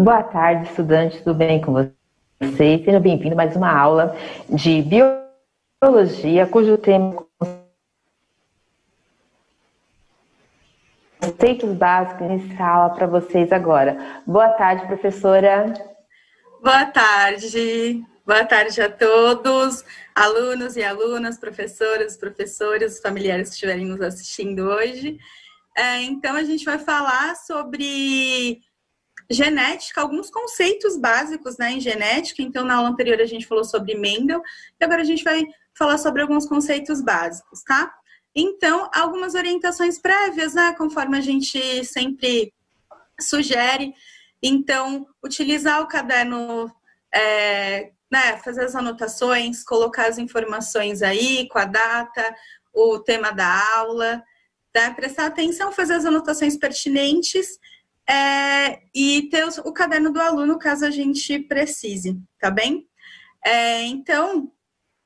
Boa tarde, estudantes, tudo bem com vocês? Seja bem-vindo a mais uma aula de biologia, cujo tema é conceitos básicos. Iniciar a aula para vocês agora. Boa tarde, professora. Boa tarde a todos, alunos e alunas, professoras, professores, familiares que estiverem nos assistindo hoje. Então, a gente vai falar sobre genética, alguns conceitos básicos, né, em genética. Então, na aula anterior a gente falou sobre Mendel, e agora a gente vai falar sobre alguns conceitos básicos, tá? Então, algumas orientações prévias, né, conforme a gente sempre sugere. Então, utilizar o caderno, fazer as anotações, colocar as informações aí com a data, o tema da aula, tá? Prestar atenção, fazer as anotações pertinentes e ter o caderno do aluno caso a gente precise, tá bem? Então,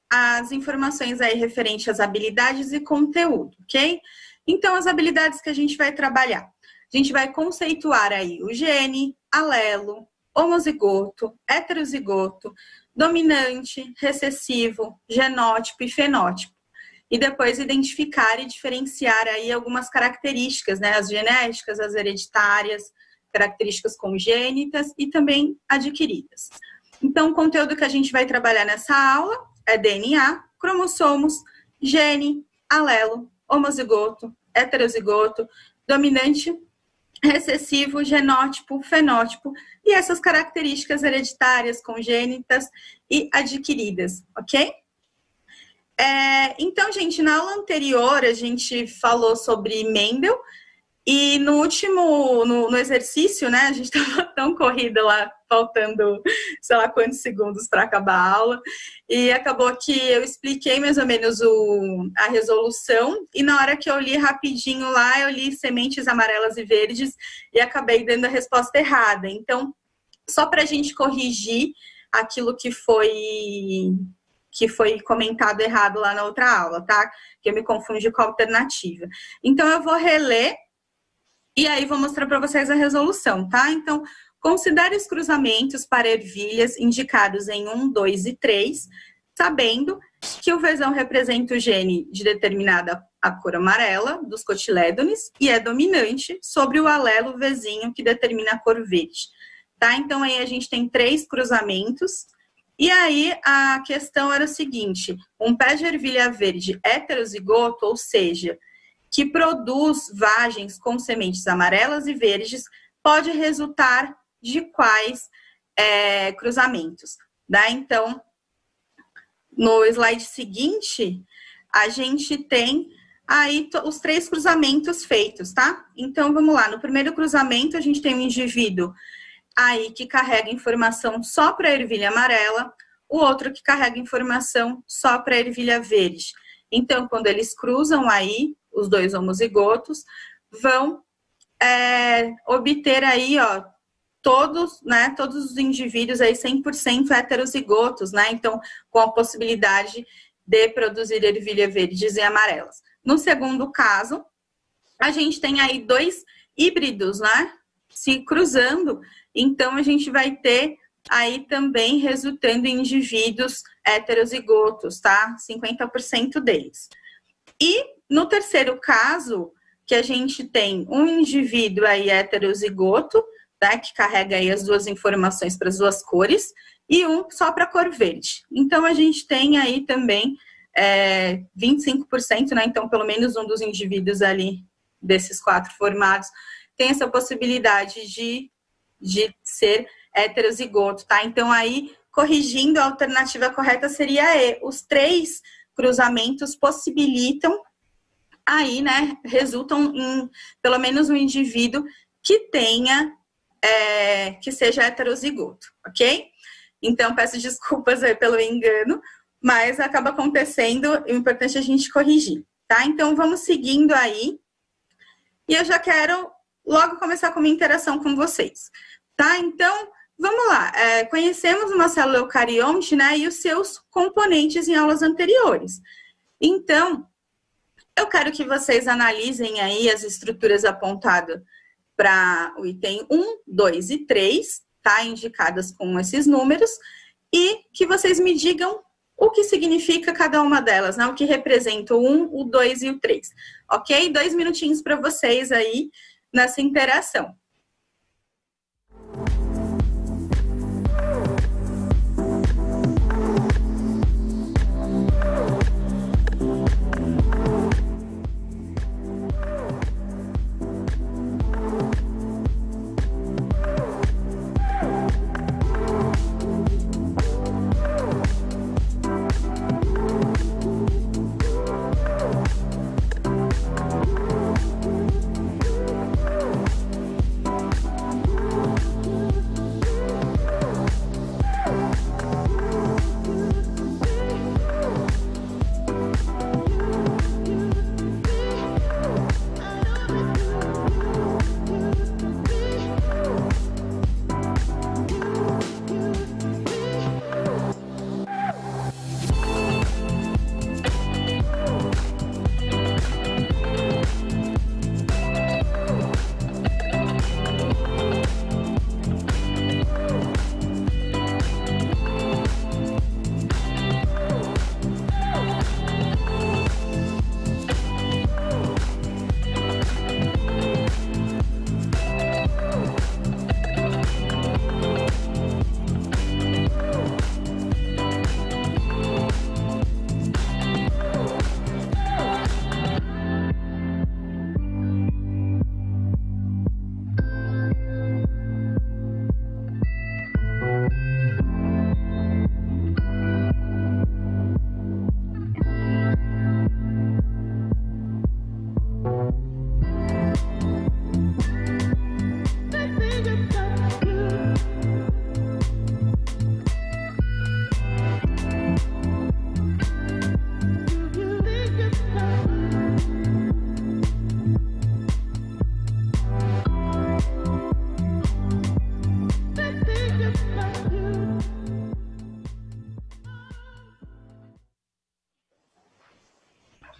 as informações aí referentes às habilidades e conteúdo, ok? Então, as habilidades que a gente vai trabalhar. A gente vai conceituar aí o gene, alelo, homozigoto, heterozigoto, dominante, recessivo, genótipo e fenótipo. E depois identificar e diferenciar aí algumas características, né? As genéticas, as hereditárias, características congênitas e também adquiridas. Então, o conteúdo que a gente vai trabalhar nessa aula é DNA, cromossomos, gene, alelo, homozigoto, heterozigoto, dominante, recessivo, genótipo, fenótipo e essas características hereditárias, congênitas e adquiridas, ok? Então, gente, na aula anterior a gente falou sobre Mendel e no último, no exercício, né, a gente estava tão corrida lá, faltando sei lá quantos segundos para acabar a aula, e acabou que eu expliquei mais ou menos a resolução, e na hora que eu li rapidinho lá, eu li sementes amarelas e verdes, e acabei dando a resposta errada. Então, só para a gente corrigir aquilo que foi comentado errado lá na outra aula, tá? Que eu me confundi com a alternativa. Então, eu vou reler e aí vou mostrar para vocês a resolução, tá? Então, considere os cruzamentos para ervilhas indicados em 1, 2 e 3, sabendo que o Vzão representa o gene de determinada a cor amarela dos cotilédones e é dominante sobre o alelo Vzinho que determina a cor verde, tá? Então, aí a gente tem 3 cruzamentos. E aí, a questão era o seguinte, um pé de ervilha verde heterozigoto, ou seja, que produz vagens com sementes amarelas e verdes, pode resultar de quais cruzamentos, tá? Então, no slide seguinte, a gente tem aí os 3 cruzamentos feitos, tá? Então, vamos lá. No primeiro cruzamento, a gente tem um indivíduo aí que carrega informação só para a ervilha amarela, o outro que carrega informação só para a ervilha verde. Então, quando eles cruzam aí, os 2 homozigotos, vão obter aí, ó, todos os indivíduos aí 100% heterozigotos, né? Então, com a possibilidade de produzir ervilha verdes e amarelas. No segundo caso, a gente tem aí 2 híbridos, né? Se cruzando, então a gente vai ter aí também resultando em indivíduos heterozigotos, tá? 50% deles. E no terceiro caso, que a gente tem um indivíduo aí heterozigoto, tá? Que carrega aí as 2 informações para as 2 cores, e um só para a cor verde. Então, a gente tem aí também 25%, né? Então, pelo menos um dos indivíduos ali, desses 4 formados, tem essa possibilidade de ser heterozigoto, tá? Então, aí, corrigindo, a alternativa correta seria E. Os 3 cruzamentos possibilitam aí, né, resultam em pelo menos um indivíduo que tenha, que seja heterozigoto, ok? Então, peço desculpas aí pelo engano, mas acaba acontecendo, o importante é a gente corrigir, tá? Então, vamos seguindo aí, e eu já quero logo começar com uma interação com vocês, tá? Então, vamos lá, conhecemos uma célula eucarionte, né, e os seus componentes em aulas anteriores. Então, eu quero que vocês analisem aí as estruturas apontadas para o item 1, 2 e 3, tá? Indicadas com esses números, e que vocês me digam o que significa cada uma delas, né? O que representa o 1, o 2 e o 3. Ok? 2 minutinhos para vocês aí nessa interação.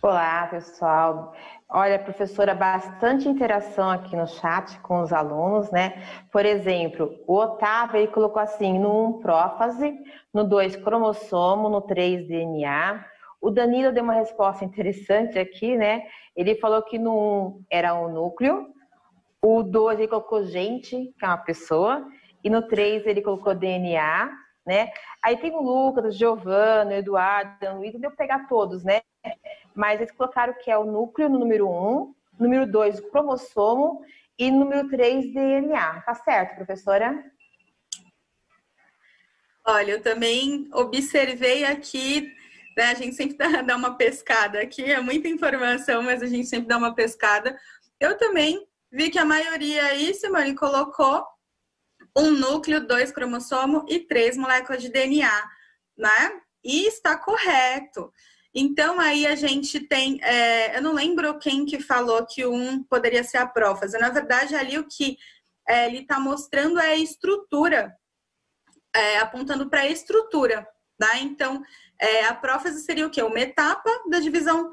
Olá, pessoal. Olha, professora, bastante interação aqui no chat com os alunos, né? Por exemplo, o Otávio ele colocou assim, no 1, prófase, no 2, cromossomo, no 3, DNA. O Danilo deu uma resposta interessante aqui, né? Ele falou que no 1 era um núcleo, o 2 ele colocou gente, que é uma pessoa, e no 3 ele colocou DNA, né? Aí tem o Lucas, o Giovanni, o Eduardo, o Luiz, deu pegar todos, né? Mas eles colocaram que é o núcleo no número 1, número 2, o cromossomo, e número 3, DNA. Tá certo, professora? Olha, eu também observei aqui, né? A gente sempre dá uma pescada aqui, é muita informação, mas a gente sempre dá uma pescada. Eu também vi que a maioria aí, Simone, colocou um núcleo, 2 cromossomo e 3 moléculas de DNA, né? E está correto. Então, aí a gente tem... eu não lembro quem que falou que o 1 poderia ser a prófase. Na verdade, ali o que ele está mostrando é a estrutura, apontando para a estrutura, tá? Então, a prófase seria o quê? Uma etapa da divisão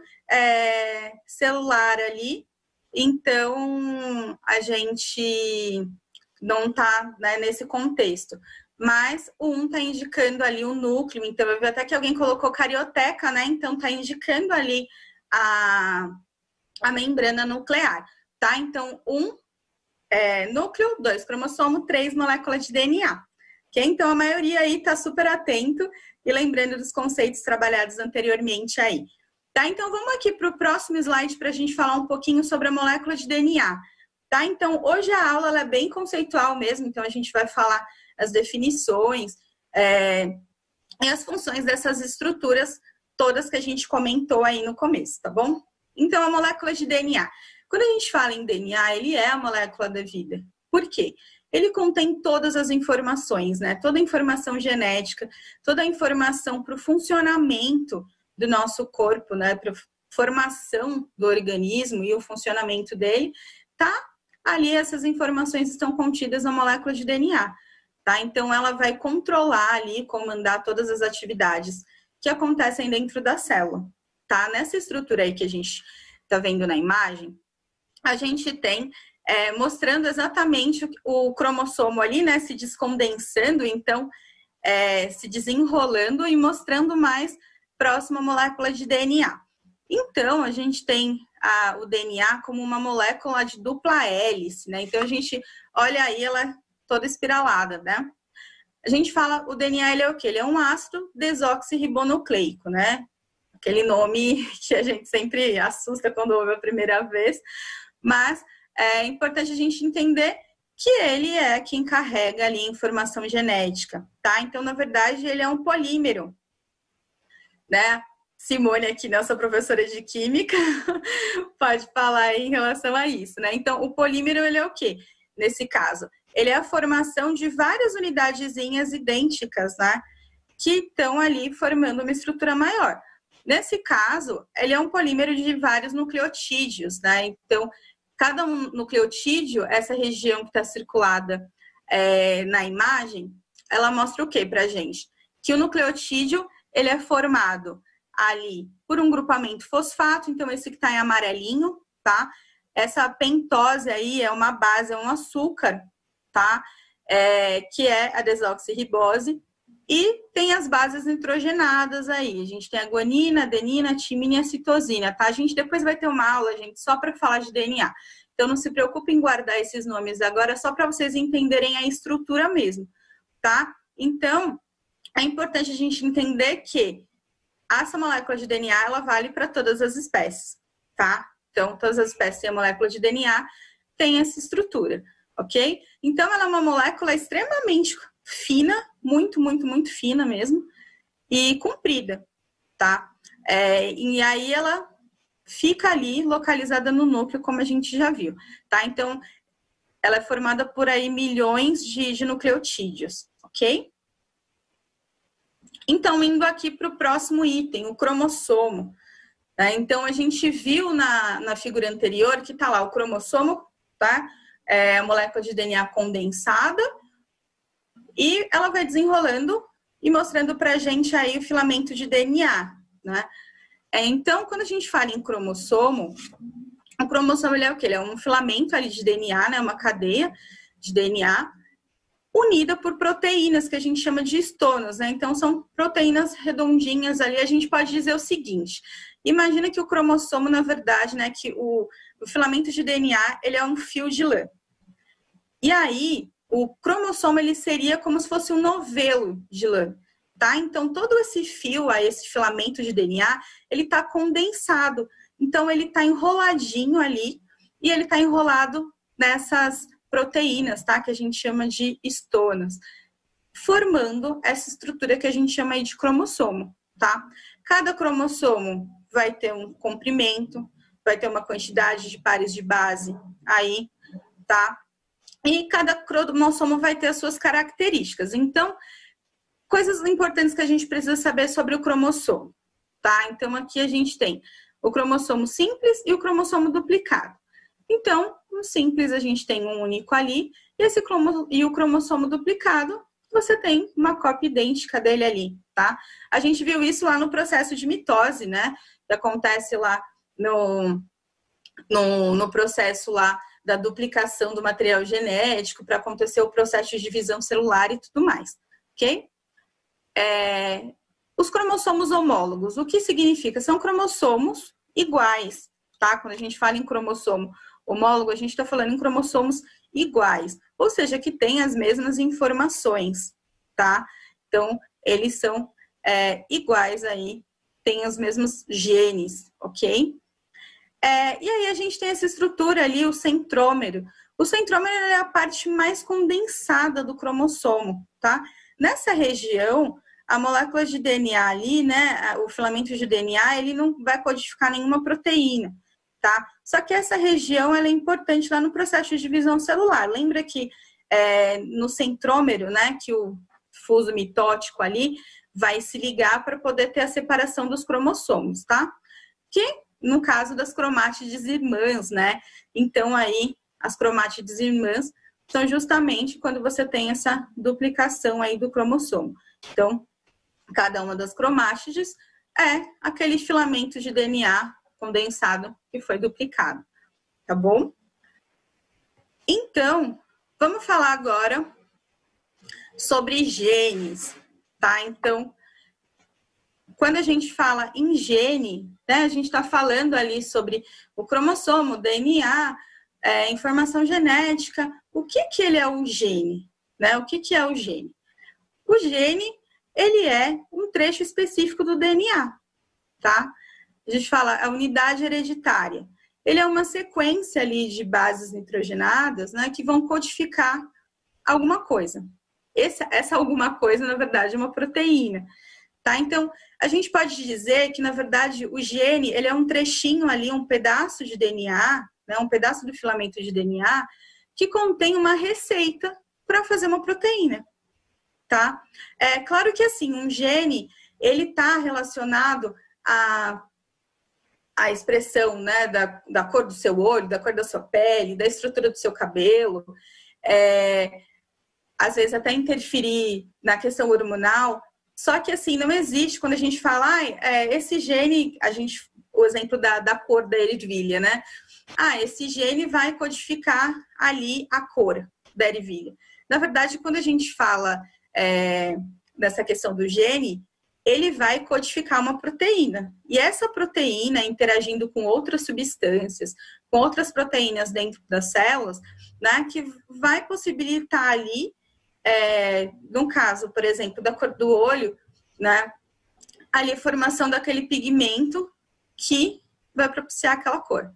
celular ali. Então, a gente não está, né, nesse contexto. Mas o 1 está indicando ali o núcleo, então eu vi até que alguém colocou carioteca, né? Então está indicando ali a membrana nuclear, tá? Então, 1 núcleo, 2 cromossomo, 3 moléculas de DNA. Okay? Então a maioria aí está super atento e lembrando dos conceitos trabalhados anteriormente aí. Tá? Então vamos aqui para o próximo slide para a gente falar um pouquinho sobre a molécula de DNA. Tá? Então hoje a aula ela é bem conceitual mesmo, então a gente vai falar as definições e as funções dessas estruturas todas que a gente comentou aí no começo, tá bom? Então, a molécula de DNA. Quando a gente fala em DNA, ele é a molécula da vida. Por quê? Ele contém todas as informações, né? Toda a informação genética, toda a informação para o funcionamento do nosso corpo, né? Para a formação do organismo e o funcionamento dele, tá? Ali essas informações estão contidas na molécula de DNA. Tá? Então, ela vai controlar ali, comandar todas as atividades que acontecem dentro da célula. Tá? Nessa estrutura aí que a gente está vendo na imagem, a gente tem mostrando exatamente o cromossomo ali, né, se descondensando, então, se desenrolando e mostrando mais próxima molécula de DNA. Então, a gente tem o DNA como uma molécula de dupla hélice, né? Então, a gente olha aí, ela é toda espiralada, né? A gente fala, o DNA, ele é o quê? Ele é um ácido desoxirribonucleico, né? Aquele nome que a gente sempre assusta quando ouve a primeira vez, mas é importante a gente entender que ele é quem carrega ali a informação genética, tá? Então, na verdade, ele é um polímero, né? Simone aqui, nossa professora de química, pode falar em relação a isso, né? Então, o polímero, ele é o quê? Nesse caso, ele é a formação de várias unidadezinhas idênticas, né? Que estão ali formando uma estrutura maior. Nesse caso, ele é um polímero de vários nucleotídeos, né? Então, cada nucleotídeo, essa região que está circulada na imagem, ela mostra o quê para a gente? Que o nucleotídeo, ele é formado ali por um grupamento fosfato, então esse que está em amarelinho, tá? Essa pentose aí é uma base, é um açúcar, tá? Que é a desoxirribose. E tem as bases nitrogenadas aí. A gente tem a guanina, adenina, timina e a citosina, tá? A gente depois vai ter uma aula, gente, só para falar de DNA. Então, não se preocupe em guardar esses nomes agora, só para vocês entenderem a estrutura mesmo, tá? Então, é importante a gente entender que essa molécula de DNA, ela vale para todas as espécies, tá? Então, todas as espécies têm a molécula de DNA, tem essa estrutura, ok? Então, ela é uma molécula extremamente fina, muito, muito, muito fina mesmo, e comprida, tá? E aí, ela fica ali localizada no núcleo, como a gente já viu, tá? Então, ela é formada por aí milhões de nucleotídeos, ok? Então, indo aqui para o próximo item, o cromossomo. Tá? Então, a gente viu na figura anterior que está lá o cromossomo, tá? A molécula de DNA condensada, e ela vai desenrolando e mostrando para a gente aí o filamento de DNA, né? Então, quando a gente fala em cromossomo, o cromossomo ele é o quê? Ele é um filamento ali de DNA, né? Uma cadeia de DNA, unida por proteínas, que a gente chama de histonas, né? Então, são proteínas redondinhas ali. A gente pode dizer o seguinte, imagina que o cromossomo, na verdade, né, que o filamento de DNA, ele é um fio de lã. E aí, o cromossomo, ele seria como se fosse um novelo de lã, tá? Então, todo esse fio, esse filamento de DNA, ele tá condensado. Então, ele tá enroladinho ali, e ele tá enrolado nessas proteínas, tá? Que a gente chama de histonas, formando essa estrutura que a gente chama aí de cromossomo, tá? Cada cromossomo vai ter um comprimento, vai ter uma quantidade de pares de base aí, tá? E cada cromossomo vai ter as suas características. Então, coisas importantes que a gente precisa saber sobre o cromossomo, tá? Então, aqui a gente tem o cromossomo simples e o cromossomo duplicado. Então, no simples, a gente tem um único ali, e o cromossomo duplicado, você tem uma cópia idêntica dele ali, tá? A gente viu isso lá no processo de mitose, né? Que acontece lá no processo lá da duplicação do material genético para acontecer o processo de divisão celular e tudo mais, ok? Os cromossomos homólogos, o que significa? São cromossomos iguais, tá? Quando a gente fala em cromossomo homólogo, a gente está falando em cromossomos iguais, ou seja, que têm as mesmas informações, tá? Então, eles são iguais aí, têm os mesmos genes, ok? E aí a gente tem essa estrutura ali, o centrômero. O centrômero é a parte mais condensada do cromossomo, tá? Nessa região, a molécula de DNA ali, né, o filamento de DNA, ele não vai codificar nenhuma proteína, tá? Só que essa região, ela é importante lá no processo de divisão celular. Lembra que no centrômero, né, que o fuso mitótico ali vai se ligar para poder ter a separação dos cromossomos, tá? Que, no caso das cromátides irmãs, né? Então, aí, as cromátides irmãs são justamente quando você tem essa duplicação aí do cromossomo. Então, cada uma das cromátides é aquele filamento de DNA condensado que foi duplicado, tá bom? Então, vamos falar agora sobre genes, tá? Então, quando a gente fala em gene, né, a gente está falando ali sobre o cromossomo, o DNA, informação genética. O que ele é um gene? Né? O que é o gene? O gene, ele é um trecho específico do DNA, tá? A gente fala a unidade hereditária. Ele é uma sequência ali de bases nitrogenadas, né, que vão codificar alguma coisa. Essa alguma coisa, na verdade, é uma proteína. Tá? Então, a gente pode dizer que, na verdade, o gene ele é um trechinho ali, um pedaço de DNA, né, um pedaço do filamento de DNA, que contém uma receita para fazer uma proteína. Tá? É claro que, assim, um gene, ele está relacionado à expressão, né, da cor do seu olho, da cor da sua pele, da estrutura do seu cabelo, às vezes até interferir na questão hormonal. Só que, assim, não existe, quando a gente fala, esse gene, o exemplo da cor da ervilha, né? Esse gene vai codificar ali a cor da ervilha. Na verdade, quando a gente fala dessa questão do gene, ele vai codificar uma proteína. E essa proteína, interagindo com outras substâncias, com outras proteínas dentro das células, né, que vai possibilitar ali, no caso, por exemplo, da cor do olho, né, ali a formação daquele pigmento que vai propiciar aquela cor,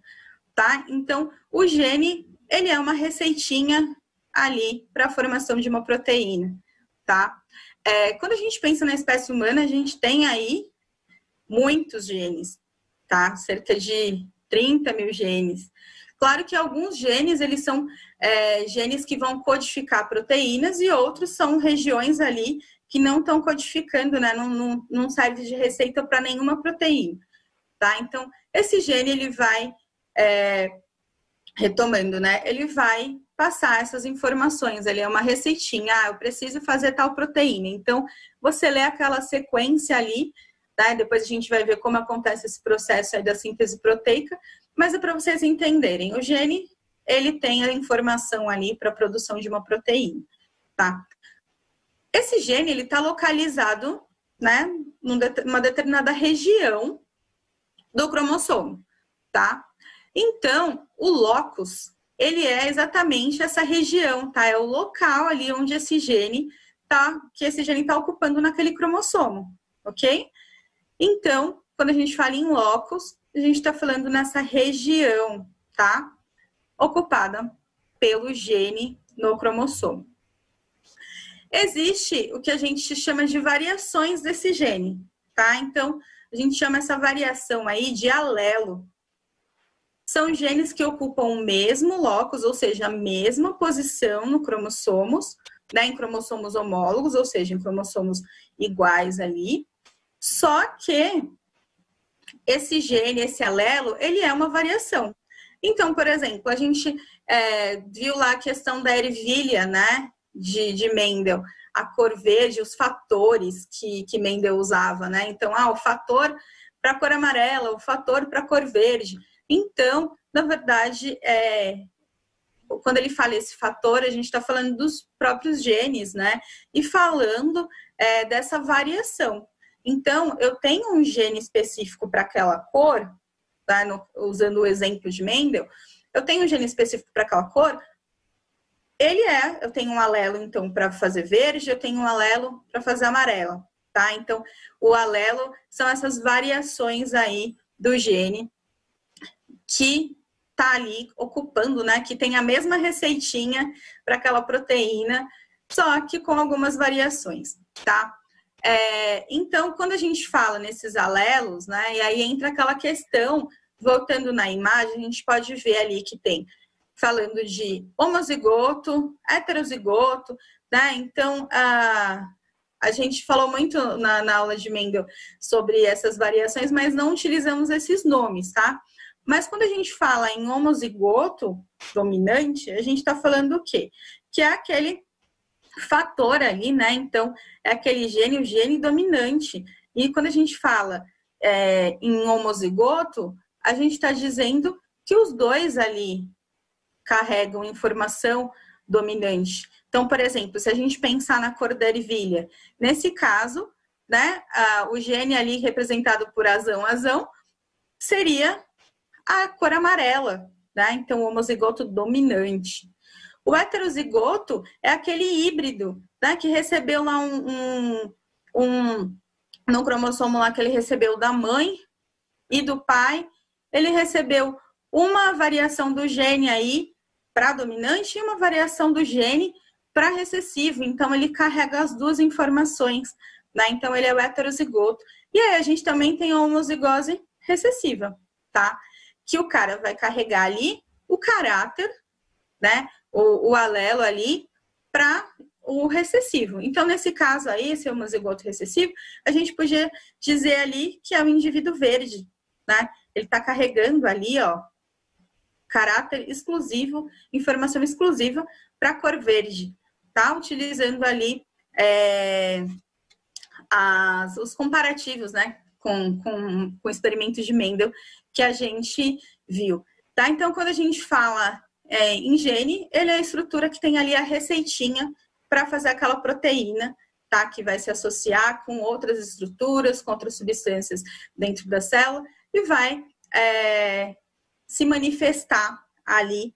tá? Então, o gene, ele é uma receitinha ali para a formação de uma proteína, tá? Quando a gente pensa na espécie humana, a gente tem aí muitos genes, tá? Cerca de 30 mil genes. Claro que alguns genes, eles são genes que vão codificar proteínas e outros são regiões ali que não estão codificando, né? Não serve de receita para nenhuma proteína, tá? Então, esse gene, ele vai, retomando, né? Ele vai passar essas informações, ele é uma receitinha, eu preciso fazer tal proteína. Então, você lê aquela sequência ali, né? Depois a gente vai ver como acontece esse processo aí da síntese proteica, mas é para vocês entenderem. O gene, ele tem a informação ali para a produção de uma proteína, tá? Esse gene, ele está localizado, né, numa determinada região do cromossomo, tá? Então, o locus, ele é exatamente essa região, tá? É o local ali onde esse gene tá, que esse gene está ocupando naquele cromossomo, ok? Então, quando a gente fala em locus, a gente está falando nessa região, tá? Ocupada pelo gene no cromossomo. Existe o que a gente chama de variações desse gene, tá? Então, a gente chama essa variação aí de alelo. São genes que ocupam o mesmo locus, ou seja, a mesma posição no cromossomos, né? Em cromossomos homólogos, ou seja, em cromossomos iguais ali. Só que esse gene, esse alelo, ele é uma variação. Então, por exemplo, a gente viu lá a questão da ervilha, né? De Mendel, a cor verde, os fatores que Mendel usava, né? Então, o fator para a cor amarela, o fator para a cor verde. Então, na verdade, quando ele fala esse fator, a gente está falando dos próprios genes, né? E falando dessa variação. Então, eu tenho um gene específico para aquela cor, tá? Usando o exemplo de Mendel, eu tenho um gene específico para aquela cor. Eu tenho um alelo, então, para fazer verde, eu tenho um alelo para fazer amarelo, tá? Então, o alelo são essas variações aí do gene que tá ali ocupando, né? Que tem a mesma receitinha para aquela proteína, só que com algumas variações, tá? Então, quando a gente fala nesses alelos, né? E aí entra aquela questão, voltando na imagem, a gente pode ver ali que tem falando de homozigoto, heterozigoto, né? Então, a gente falou muito na aula de Mendel sobre essas variações, mas não utilizamos esses nomes, tá? Mas quando a gente fala em homozigoto dominante, a gente está falando o quê? Que é aquele fator ali, né? Então, é aquele gene, o gene dominante. E quando a gente fala em homozigoto, a gente está dizendo que os dois ali carregam informação dominante. Então, por exemplo, se a gente pensar na cor da ervilha, nesse caso, né, o gene ali representado por azão seria a cor amarela, né? Então, o homozigoto dominante. O heterozigoto é aquele híbrido, né, que recebeu lá no cromossomo lá que ele recebeu da mãe e do pai, ele recebeu uma variação do gene aí para dominante e uma variação do gene para recessivo. Então, ele carrega as duas informações, né? Então, ele é o heterozigoto. E aí, a gente também tem a homozigose recessiva, tá? Que o cara vai carregar ali o caráter, né? O alelo ali para o recessivo. Então, nesse caso aí, esse homozigoto recessivo, a gente podia dizer ali que é o indivíduo verde, né? Ele está carregando ali, ó, caráter exclusivo, informação exclusiva para a cor verde, tá? Utilizando ali os comparativos, né? Com experimentos de Mendel que a gente viu, tá? Então, quando a gente fala em gene, ele é a estrutura que tem ali a receitinha para fazer aquela proteína, tá? Que vai se associar com outras estruturas, com outras substâncias dentro da célula e vai se manifestar ali,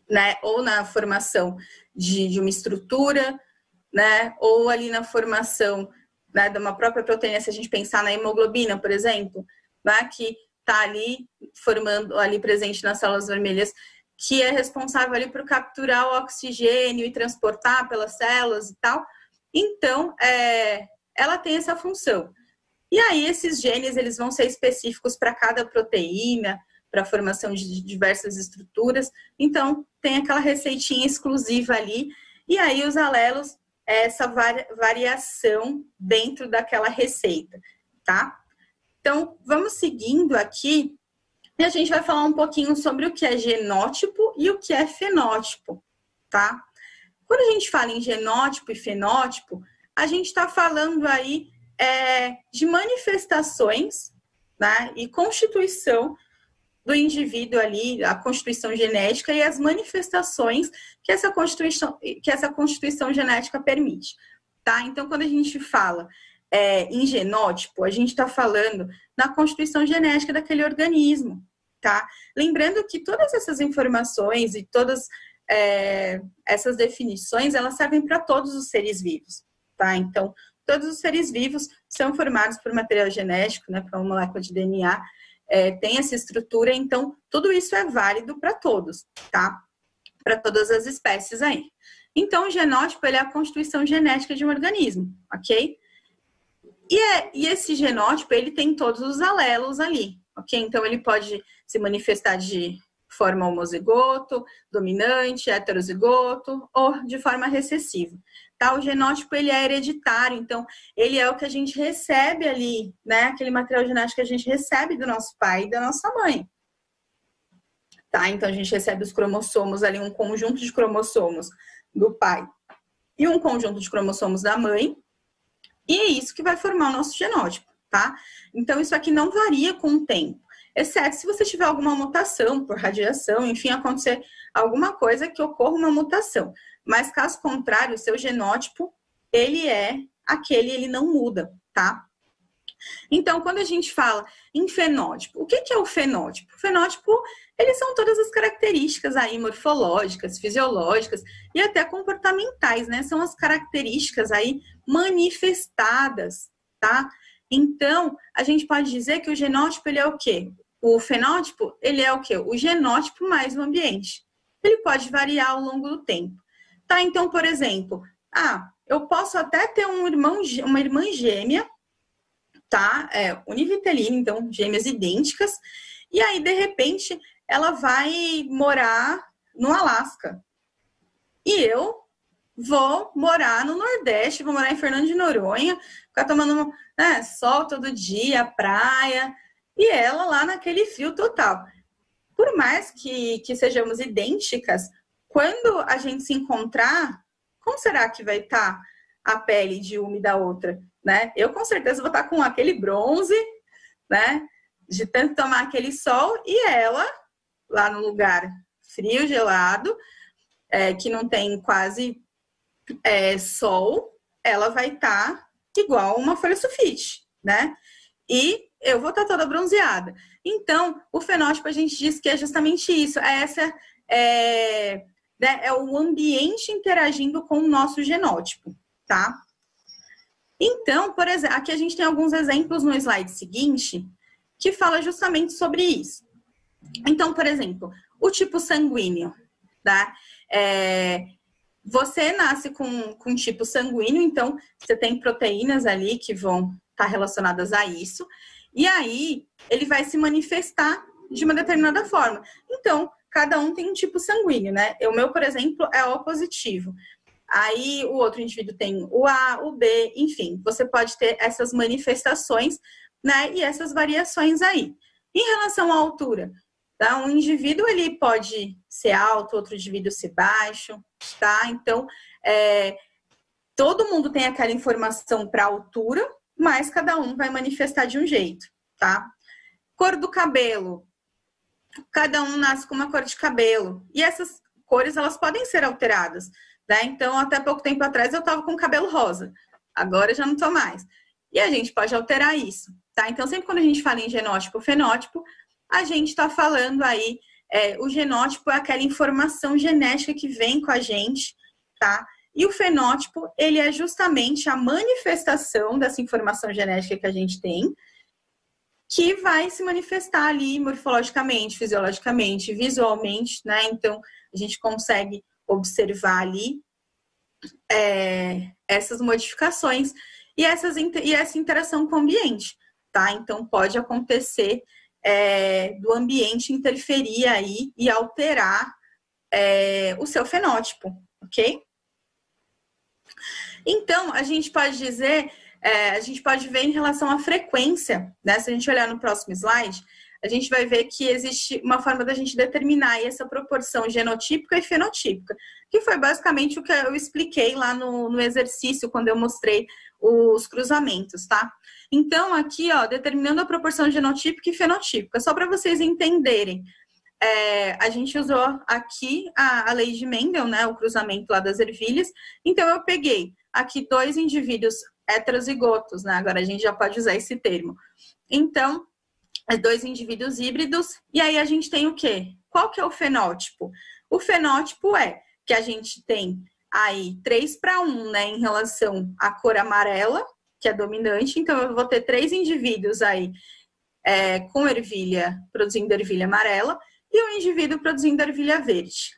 né? Ou na formação de uma estrutura, né? Ou ali na formação, né, de uma própria proteína, se a gente pensar na hemoglobina, por exemplo, né? Que está ali formando, ali presente nas células vermelhas, que é responsável ali por capturar o oxigênio e transportar pelas células e tal. Então, ela tem essa função. E aí, esses genes, eles vão ser específicos para cada proteína, para a formação de diversas estruturas. Então, tem aquela receitinha exclusiva ali. E aí, os alelos, essa variação dentro daquela receita, tá? Então, vamos seguindo aqui. E a gente vai falar um pouquinho sobre o que é genótipo e o que é fenótipo, tá? Quando a gente fala em genótipo e fenótipo, a gente está falando aí de manifestações, né, e constituição do indivíduo ali, a constituição genética e as manifestações que essa constituição genética permite, tá? Então, quando a gente fala em genótipo, a gente está falando na constituição genética daquele organismo, tá? Lembrando que todas essas informações e todas essas definições, elas servem para todos os seres vivos, tá? Então, todos os seres vivos são formados por material genético, né, para uma molécula de DNA, tem essa estrutura, então, tudo isso é válido para todos, tá? Para todas as espécies aí. Então, o genótipo, ele é a constituição genética de um organismo, ok? E esse genótipo, ele tem todos os alelos ali, ok? Então, ele pode se manifestar de forma homozigoto, dominante, heterozigoto ou de forma recessiva. Tá? O genótipo, ele é hereditário, então, ele é o que a gente recebe ali, né? Aquele material genético que a gente recebe do nosso pai e da nossa mãe. Tá? Então, a gente recebe os cromossomos ali, um conjunto de cromossomos do pai e um conjunto de cromossomos da mãe, e é isso que vai formar o nosso genótipo, tá? Então, isso aqui não varia com o tempo, exceto se você tiver alguma mutação por radiação, enfim, acontecer alguma coisa que ocorra uma mutação. Mas, caso contrário, o seu genótipo, ele é aquele, ele não muda, tá? Então, quando a gente fala em fenótipo, o que é o fenótipo? O fenótipo, eles são todas as características aí morfológicas, fisiológicas e até comportamentais, né? São as características aí manifestadas, tá? Então, a gente pode dizer que o genótipo, ele é o quê? O fenótipo, ele é o quê? O genótipo mais o ambiente. Ele pode variar ao longo do tempo. Tá? Então, por exemplo, eu posso até ter uma irmã gêmea, tá? Univitelina, então, gêmeas idênticas, e aí, de repente, ela vai morar no Alasca. E eu vou morar no Nordeste, vou morar em Fernando de Noronha, ficar tomando sol todo dia, praia, e ela lá naquele frio total. Por mais que sejamos idênticas, quando a gente se encontrar, como será que vai estar a pele de uma e da outra, né? Eu com certeza vou estar com aquele bronze, né? De tanto tomar aquele sol, e ela, lá no lugar frio, gelado, que não tem quase sol, ela vai estar igual uma folha sulfite, né? E eu vou estar toda bronzeada. Então, o fenótipo a gente diz que é justamente isso. É o ambiente interagindo com o nosso genótipo, tá? Então, por exemplo, aqui a gente tem alguns exemplos no slide seguinte que fala justamente sobre isso. Então, por exemplo, o tipo sanguíneo, tá? Você nasce com tipo sanguíneo, então você tem proteínas ali que vão estar relacionadas a isso, e aí ele vai se manifestar de uma determinada forma. Então, cada um tem um tipo sanguíneo, né? O meu, por exemplo, é O positivo. Aí o outro indivíduo tem o A, o B, enfim, você pode ter essas manifestações, né? E essas variações aí. Em relação à altura, tá? Um indivíduo ele pode ser alto, outro indivíduo ser baixo, tá? Então, todo mundo tem aquela informação para altura, mas cada um vai manifestar de um jeito, tá? Cor do cabelo. Cada um nasce com uma cor de cabelo. E essas cores, elas podem ser alteradas, né? Então, até pouco tempo atrás, eu estava com cabelo rosa. Agora, eu já não estou mais. E a gente pode alterar isso, tá? Então, sempre quando a gente fala em genótipo ou fenótipo, a gente está falando aí, o genótipo é aquela informação genética que vem com a gente, tá? E o fenótipo, ele é justamente a manifestação dessa informação genética que a gente tem, que vai se manifestar ali morfologicamente, fisiologicamente, visualmente, né? Então, a gente consegue observar ali essas modificações e essa interação com o ambiente, tá? Então, pode acontecer do ambiente interferir aí e alterar o seu fenótipo, ok? Então, a gente pode dizer, a gente pode ver em relação à frequência, né? Se a gente olhar no próximo slide, a gente vai ver que existe uma forma da gente determinar essa proporção genotípica e fenotípica, que foi basicamente o que eu expliquei lá no exercício, quando eu mostrei os cruzamentos, tá? Então, aqui, ó, determinando a proporção genotípica e fenotípica, só para vocês entenderem. A gente usou aqui a lei de Mendel, né, o cruzamento lá das ervilhas. Então, eu peguei aqui 2 indivíduos heterozigotos, né? Agora a gente já pode usar esse termo. Então, 2 indivíduos híbridos. E aí a gente tem o quê? Qual que é o fenótipo? O fenótipo é que a gente tem aí 3:1, né, em relação à cor amarela, que é dominante. Então, eu vou ter 3 indivíduos aí com ervilha, produzindo ervilha amarela, e um indivíduo produzindo ervilha verde.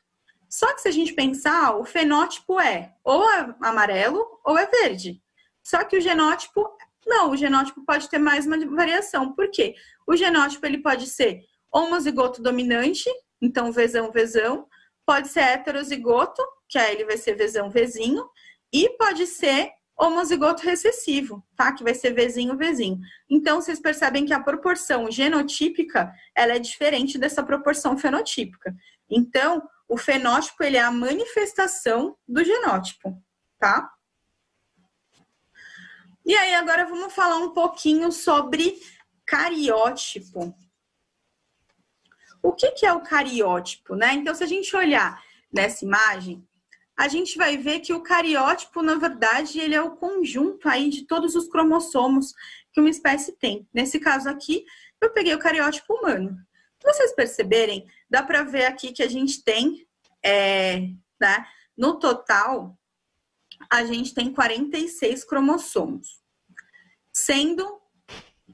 Só que se a gente pensar, o fenótipo ou é amarelo ou é verde. Só que o genótipo, não, o genótipo pode ter mais uma variação. Por quê? O genótipo ele pode ser homozigoto dominante, então Vzão, Vzão, pode ser heterozigoto, que aí ele vai ser Vzão, Vzinho, e pode ser homozigoto recessivo, tá? Que vai ser Vzinho, Vzinho. Então, vocês percebem que a proporção genotípica, ela é diferente dessa proporção fenotípica. Então, o fenótipo, ele é a manifestação do genótipo, tá? E aí, agora vamos falar um pouquinho sobre cariótipo. O que é o cariótipo, né? Então, se a gente olhar nessa imagem, a gente vai ver que o cariótipo, na verdade, ele é o conjunto aí de todos os cromossomos que uma espécie tem. Nesse caso aqui, eu peguei o cariótipo humano. Se vocês perceberem, dá para ver aqui que a gente tem, né, no total, a gente tem 46 cromossomos, sendo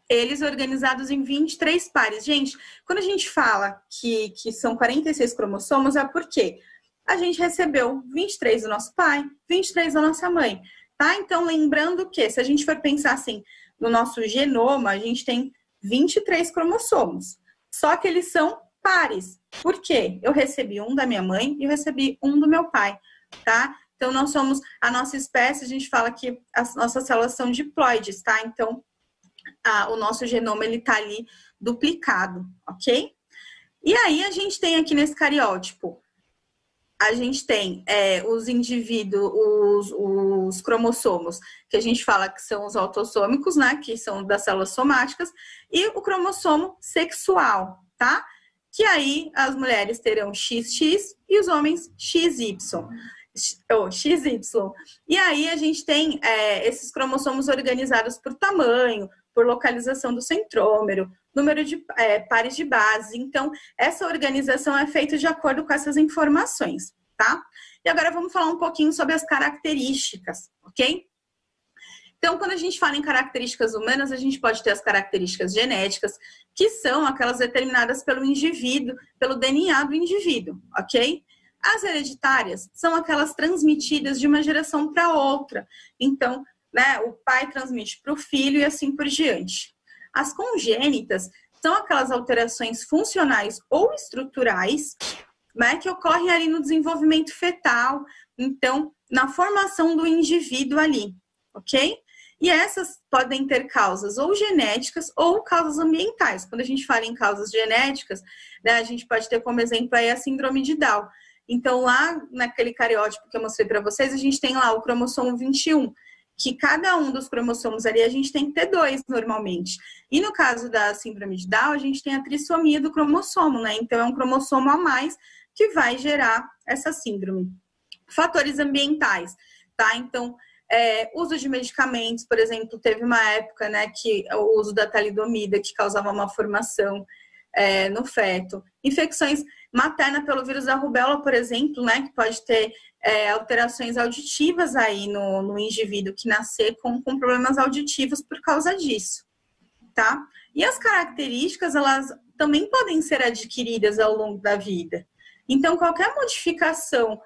eles organizados em 23 pares. Gente, quando a gente fala que são 46 cromossomos, é porque a gente recebeu 23 do nosso pai, 23 da nossa mãe, tá? Então, lembrando que, se a gente for pensar assim, no nosso genoma, a gente tem 23 cromossomos. Só que eles são pares. Por quê? Eu recebi um da minha mãe e eu recebi um do meu pai, tá? Então, nós somos, a nossa espécie, a gente fala que as nossas células são diploides, tá? Então, o nosso genoma, ele tá ali duplicado, ok? E aí, a gente tem aqui nesse cariótipo, a gente tem os indivíduos, os cromossomos, que a gente fala que são os autossômicos, né? Que são das células somáticas, e o cromossomo sexual, tá? que aí as mulheres terão XX e os homens XY. Ou XY. E aí a gente tem esses cromossomos organizados por tamanho, por localização do centrômero, número de pares de bases. Então, essa organização é feita de acordo com essas informações, tá? E agora vamos falar um pouquinho sobre as características, ok? Então, quando a gente fala em características humanas, a gente pode ter as características genéticas, que são aquelas determinadas pelo indivíduo, pelo DNA do indivíduo, ok? As hereditárias são aquelas transmitidas de uma geração para outra. Então, né, o pai transmite para o filho e assim por diante. As congênitas são aquelas alterações funcionais ou estruturais, né, que ocorrem ali no desenvolvimento fetal, então, na formação do indivíduo ali, ok? E essas podem ter causas ou genéticas ou causas ambientais. Quando a gente fala em causas genéticas, né, a gente pode ter como exemplo aí a síndrome de Down. Então, lá naquele cariótipo que eu mostrei para vocês, a gente tem lá o cromossomo 21, que cada um dos cromossomos ali, a gente tem que ter 2 normalmente. E no caso da síndrome de Down, a gente tem a trissomia do cromossomo, né? Então, é um cromossomo a mais que vai gerar essa síndrome. Fatores ambientais, tá? Então, uso de medicamentos, por exemplo, teve uma época, né, que o uso da talidomida, que causava uma formação no feto. Infecções materna pelo vírus da rubéola, por exemplo, né, que pode ter alterações auditivas aí no indivíduo que nascer com problemas auditivos por causa disso, tá? E as características, elas também podem ser adquiridas ao longo da vida. Então, qualquer modificação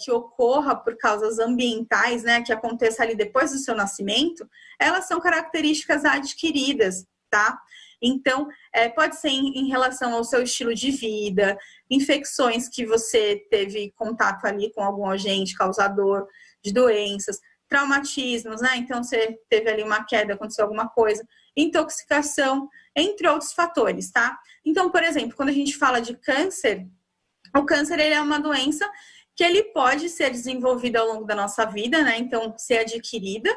que ocorra por causas ambientais, né, que aconteça ali depois do seu nascimento, elas são características adquiridas, tá? Então, pode ser em relação ao seu estilo de vida, infecções que você teve contato ali com algum agente causador de doenças, traumatismos, né? Então, você teve ali uma queda, aconteceu alguma coisa, intoxicação, entre outros fatores, tá? Então, por exemplo, quando a gente fala de câncer, o câncer ele é uma doença que ele pode ser desenvolvido ao longo da nossa vida, né? Então, ser adquirida,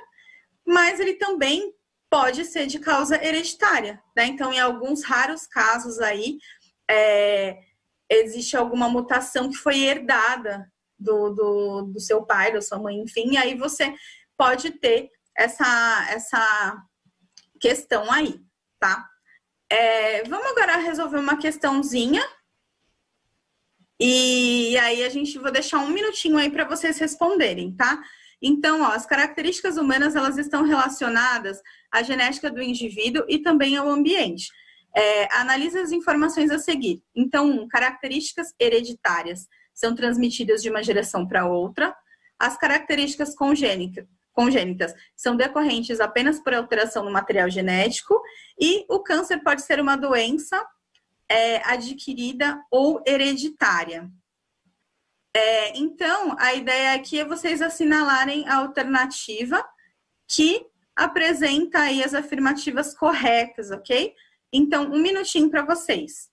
mas ele também pode ser de causa hereditária, né? Então, em alguns raros casos aí, existe alguma mutação que foi herdada do seu pai, da sua mãe, enfim, e aí você pode ter essa questão aí, tá? Vamos agora resolver uma questãozinha. E aí vou deixar um minutinho aí para vocês responderem, tá? Então, ó, as características humanas, elas estão relacionadas à genética do indivíduo e também ao ambiente. Analise as informações a seguir. Então, características hereditárias são transmitidas de uma geração para outra. As características congênitas são decorrentes apenas por alteração no material genético. E o câncer pode ser uma doença adquirida ou hereditária. Então, a ideia aqui é vocês assinalarem a alternativa que apresenta aí as afirmativas corretas, ok? Então, um minutinho para vocês.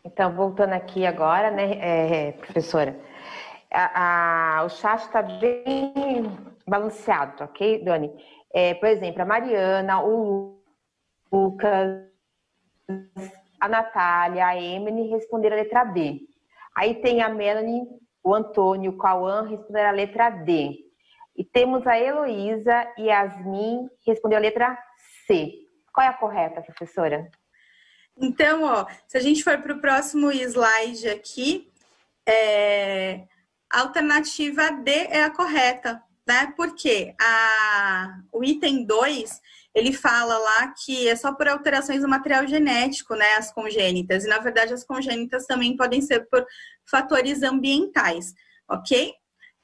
Então, voltando aqui agora, né, professora, o chat está bem balanceado, ok, Dani? Por exemplo, a Mariana, o Lucas, a Natália, a Emily responderam a letra B. Aí tem a Melanie, o Antônio, o Cauã responderam a letra D. E temos a Heloísa e a Yasmin respondeu a letra C. Qual é a correta, professora? Então, ó, se a gente for para o próximo slide aqui, a alternativa D é a correta, né? Porque o item 2, ele fala lá que é só por alterações do material genético, né, as congênitas. E, na verdade, as congênitas também podem ser por fatores ambientais, ok?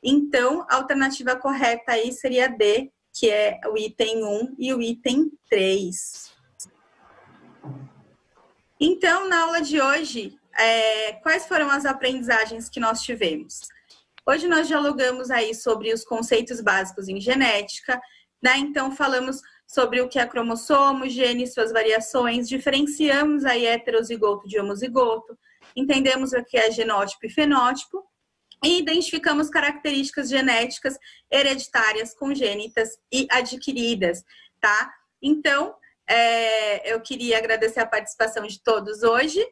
Então, a alternativa correta aí seria D, que é o item 1 e o item 3. Então, na aula de hoje, quais foram as aprendizagens que nós tivemos? Hoje nós dialogamos aí sobre os conceitos básicos em genética, né? Então, falamos sobre o que é cromossomo, gene e suas variações, diferenciamos aí heterozigoto de homozigoto, entendemos o que é genótipo e fenótipo, e identificamos características genéticas hereditárias, congênitas e adquiridas, tá? Então, eu queria agradecer a participação de todos hoje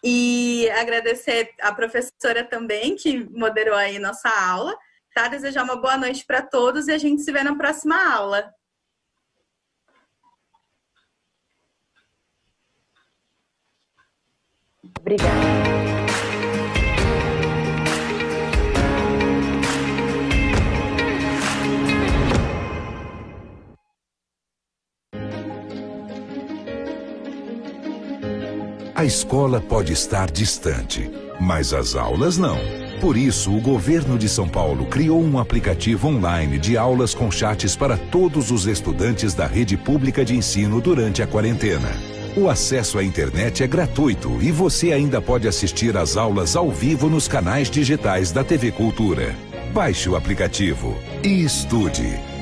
e agradecer a professora também, que moderou aí nossa aula, tá? Desejar uma boa noite para todos e a gente se vê na próxima aula. Obrigada. A escola pode estar distante, mas as aulas não. Por isso, o governo de São Paulo criou um aplicativo online de aulas com chats para todos os estudantes da rede pública de ensino durante a quarentena. O acesso à internet é gratuito e você ainda pode assistir às aulas ao vivo nos canais digitais da TV Cultura. Baixe o aplicativo e estude.